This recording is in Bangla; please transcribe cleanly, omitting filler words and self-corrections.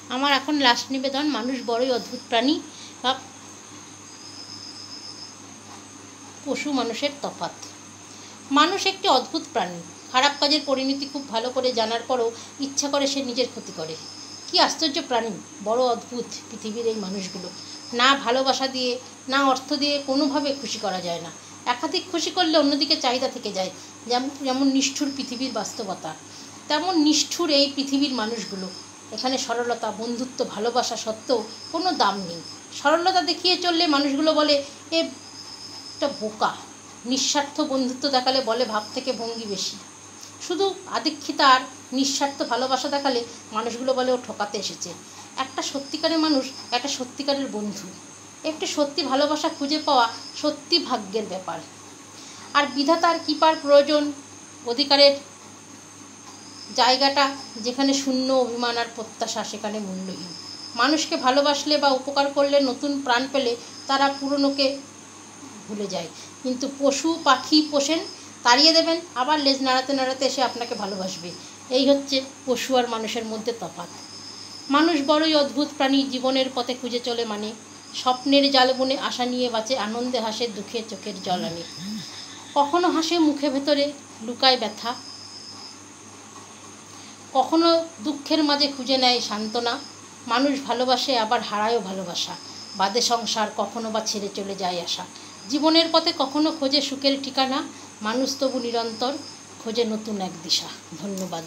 আমার এখন লাস্ট নিবেদন, মানুষ বড়ই অদ্ভুত প্রাণী বা পশু মানুষের তফাৎ। মানুষ একটি অদ্ভুত প্রাণী। খারাপ কাজের পরিণতি খুব ভালো করে জানার পরও ইচ্ছা করে সে নিজের ক্ষতি করে। কি আশ্চর্য প্রাণী, বড় অদ্ভুত পৃথিবীর এই মানুষগুলো। না ভালোবাসা দিয়ে না অর্থ দিয়ে কোনোভাবে খুশি করা যায় না। একাধিক খুশি করলে অন্যদিকে চাহিদা থেকে যায়। যেমন নিষ্ঠুর পৃথিবীর বাস্তবতা, তেমন নিষ্ঠুর এই পৃথিবীর মানুষগুলো। এখানে সরলতা, বন্ধুত্ব, ভালোবাসা সত্ত্বেও কোনো দাম নেই। সরলতা দেখিয়ে চললে মানুষগুলো বলে এ একটা বোকা। নিঃস্বার্থ বন্ধুত্ব দেখালে বলে ভাব থেকে ভঙ্গি বেশি। শুধু আদিক্ষিতা আর নিঃস্বার্থ ভালোবাসা দেখালে মানুষগুলো বলে ও ঠকাতে এসেছে। একটা সত্যিকারের মানুষ, একটা সত্যিকারের বন্ধু, একটি সত্যি ভালোবাসা খুঁজে পাওয়া সত্যি ভাগ্যের ব্যাপার। আর বিধাতার কৃপার প্রয়োজন। অধিকারের জায়গাটা যেখানে শূন্য, অভিমান আর প্রত্যাশা সেখানে মূল্যহীন। মানুষকে ভালোবাসলে বা উপকার করলে, নতুন প্রাণ পেলে তারা পুরনোকে ভুলে যায়। কিন্তু পশু পাখি পোষেন, তাড়িয়ে দেবেন, আবার লেজ নাড়াতে নাড়াতে এসে আপনাকে ভালোবাসবে। এই হচ্ছে পশু আর মানুষের মধ্যে তফাৎ। মানুষ বড়ই অদ্ভুত প্রাণী, জীবনের পথে খুঁজে চলে মানে। স্বপ্নের জাল বুনে আশা নিয়ে বাঁচে, আনন্দে হাসে, দুঃখে চোখের জল আনে। কখনো হাসে মুখে ভেতরে লুকায় ব্যথা, কখনো দুঃখের মাঝে খুঁজে নেয় সান্ত্বনা। মানুষ ভালোবাসে আবার হারায়ও ভালোবাসা, বাদে সংসার, কখনো বা ছেড়ে চলে যায় আশা। জীবনের পথে কখনো খোঁজে সুখের ঠিকানা, মানুষ তবু নিরন্তর খোঁজে নতুন এক দিশা। ধন্যবাদ।